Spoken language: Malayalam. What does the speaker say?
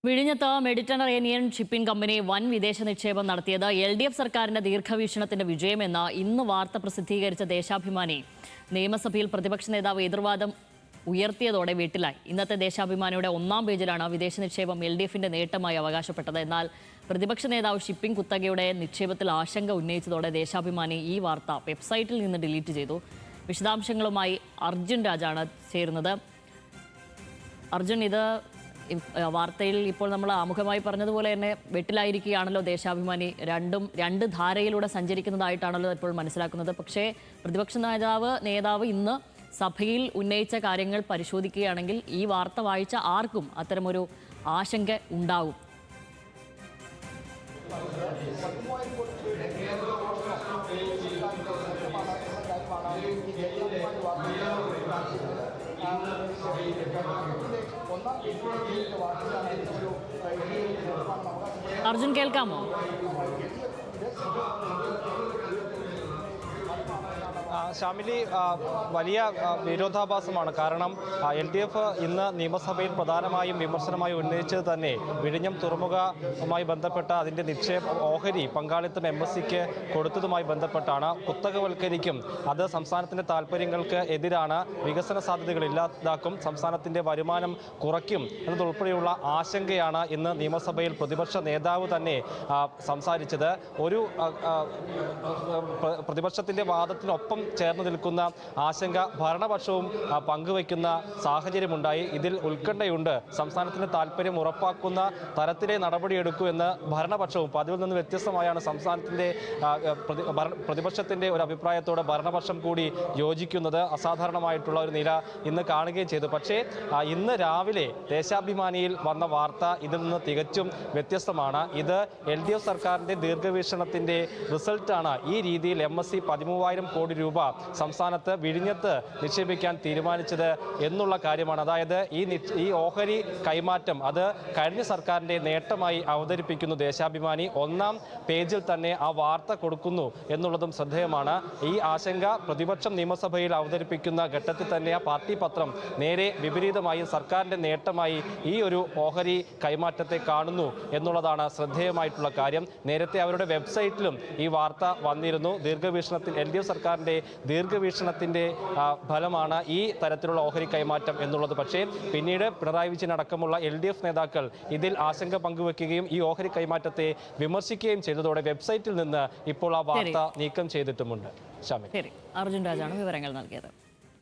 വിഴിഞ്ഞത്ത് മെഡിറ്ററേനിയൻ ഷിപ്പിംഗ് കമ്പനി വൻ വിദേശ നിക്ഷേപം നടത്തിയത് LDF സർക്കാരിന്റെ ദീർഘവീക്ഷണത്തിന്റെ വിജയമെന്ന് ഇന്ന് വാർത്ത പ്രസിദ്ധീകരിച്ച ദേശാഭിമാനി നിയമസഭയിൽ പ്രതിപക്ഷ നേതാവ് എതിർവാദം ഉയർത്തിയതോടെ വീട്ടിലായി. ഇന്നത്തെ ദേശാഭിമാനിയുടെ ഒന്നാം പേജിലാണ് വിദേശ നിക്ഷേപം LDFന്റെ നേട്ടമായി അവകാശപ്പെട്ടത്. എന്നാൽ പ്രതിപക്ഷ നേതാവ് ഷിപ്പിംഗ് കുത്തകയുടെ നിക്ഷേപത്തിൽ ആശങ്ക ഉന്നയിച്ചതോടെ ദേശാഭിമാനി ഈ വാർത്ത വെബ്സൈറ്റിൽ നിന്ന് ഡിലീറ്റ് ചെയ്തു. വിശദാംശങ്ങളുമായി അർജുൻ രാജാണ് ചേരുന്നത്. അർജുൻ, ഇത് വാർത്തയിൽ ഇപ്പോൾ നമ്മൾ ആമുഖമായി പറഞ്ഞതുപോലെ തന്നെ വെട്ടിലായിരിക്കുകയാണല്ലോ ദേശാഭിമാനി. രണ്ട് ധാരയിലൂടെ സഞ്ചരിക്കുന്നതായിട്ടാണല്ലോ ഇപ്പോൾ മനസ്സിലാക്കുന്നത്. പക്ഷേ പ്രതിപക്ഷ നേതാവ് ഇന്ന് സഭയിൽ ഉന്നയിച്ച കാര്യങ്ങൾ പരിശോധിക്കുകയാണെങ്കിൽ ഈ വാർത്ത വായിച്ച ആർക്കും അത്തരമൊരു ആശങ്ക ഉണ്ടാകും. അർജുൻ, കേൾക്കാമോ? ഷാമിലി, വലിയ വിരോധാഭാസമാണ്. കാരണം LDF ഇന്ന് നിയമസഭയിൽ പ്രധാനമായും വിമർശനമായി ഉന്നയിച്ചത് തന്നെ വിഴിഞ്ഞം തുറമുഖവുമായി ബന്ധപ്പെട്ട അതിൻ്റെ ഓഹരി പങ്കാളിത്തം MSCക്ക് കൊടുത്തതുമായി ബന്ധപ്പെട്ടാണ്. കുത്തകവൽക്കരിക്കും, അത് സംസ്ഥാനത്തിൻ്റെ താല്പര്യങ്ങൾക്ക് എതിരാണ്, വികസന സാധ്യതകൾ ഇല്ലാതാക്കും, സംസ്ഥാനത്തിൻ്റെ വരുമാനം കുറയ്ക്കും എന്നതുൾപ്പെടെയുള്ള ആശങ്കയാണ് ഇന്ന് നിയമസഭയിൽ പ്രതിപക്ഷ നേതാവ് തന്നെ സംസാരിച്ചത്. ഒരു പ്രതിപക്ഷത്തിൻ്റെ വാദത്തിനൊപ്പം ചേർന്ന് നിൽക്കുന്ന ആശങ്ക ഭരണപക്ഷവും പങ്കുവയ്ക്കുന്ന സാഹചര്യമുണ്ടായി. ഇതിൽ ഉത്കണ്ഠയുണ്ട്. സംസ്ഥാനത്തിന് താല്പര്യം ഉറപ്പാക്കുന്ന തരത്തിലെ നടപടിയെടുക്കൂ എന്ന് ഭരണപക്ഷവും, പതിവിൽ നിന്ന് വ്യത്യസ്തമായാണ് സംസ്ഥാനത്തിൻ്റെ പ്രതിപക്ഷത്തിൻ്റെ ഒരു അഭിപ്രായത്തോട് ഭരണപക്ഷം കൂടി യോജിക്കുന്നത്. അസാധാരണമായിട്ടുള്ള ഒരു നില ഇന്ന് കാണുകയും ചെയ്തു. പക്ഷേ ഇന്ന് രാവിലെ ദേശാഭിമാനിയിൽ വന്ന വാർത്ത ഇതിൽ നിന്ന് തികച്ചും വ്യത്യസ്തമാണ്. ഇത് LDF സർക്കാരിൻ്റെ ദീർഘവീക്ഷണത്തിൻ്റെ റിസൾട്ടാണ്. ഈ രീതിയിൽ MSC 13,000 കോടി രൂപ സംസ്ഥാനത്ത് വിഴിഞ്ഞത്ത് നിക്ഷേപിക്കാൻ തീരുമാനിച്ചത് എന്നുള്ള കാര്യമാണ്. അതായത് ഈ ഓഹരി കൈമാറ്റം അത് കഴിഞ്ഞ സർക്കാരിൻ്റെ നേട്ടമായി അവതരിപ്പിക്കുന്നു ദേശാഭിമാനി. ഒന്നാം പേജിൽ തന്നെ ആ വാർത്ത കൊടുക്കുന്നു എന്നുള്ളതും ശ്രദ്ധേയമാണ്. ഈ ആശങ്ക പ്രതിപക്ഷം നിയമസഭയിൽ അവതരിപ്പിക്കുന്ന ഘട്ടത്തിൽ തന്നെ ആ പാർട്ടി പത്രം നേരെ വിപരീതമായി സർക്കാരിൻ്റെ നേട്ടമായി ഈ ഒരു ഓഹരി കൈമാറ്റത്തെ കാണുന്നു എന്നുള്ളതാണ് ശ്രദ്ധേയമായിട്ടുള്ള കാര്യം. നേരത്തെ അവരുടെ വെബ്സൈറ്റിലും ഈ വാർത്ത വന്നിരുന്നു. LDF സർക്കാരിൻ്റെ ദീർഘവീക്ഷണത്തിൻ്റെ ഫലമാണ് ഈ തരത്തിലുള്ള ഓഹരി കൈമാറ്റം എന്നുള്ളത്. പക്ഷേ പിന്നീട് പിണറായി വിജയൻ അടക്കമുള്ള LDF നേതാക്കൾ ഇതിൽ ആശങ്ക പങ്കുവെക്കുകയും ഈ ഓഹരി കൈമാറ്റത്തെ വിമർശിക്കുകയും ചെയ്തതോടെ വെബ്സൈറ്റിൽ നിന്ന് ഇപ്പോൾ ആ വാർത്ത നീക്കം ചെയ്തിട്ടുമുണ്ട്. അർജുൻ രാജാണ് വിവരങ്ങൾ നൽകിയത്.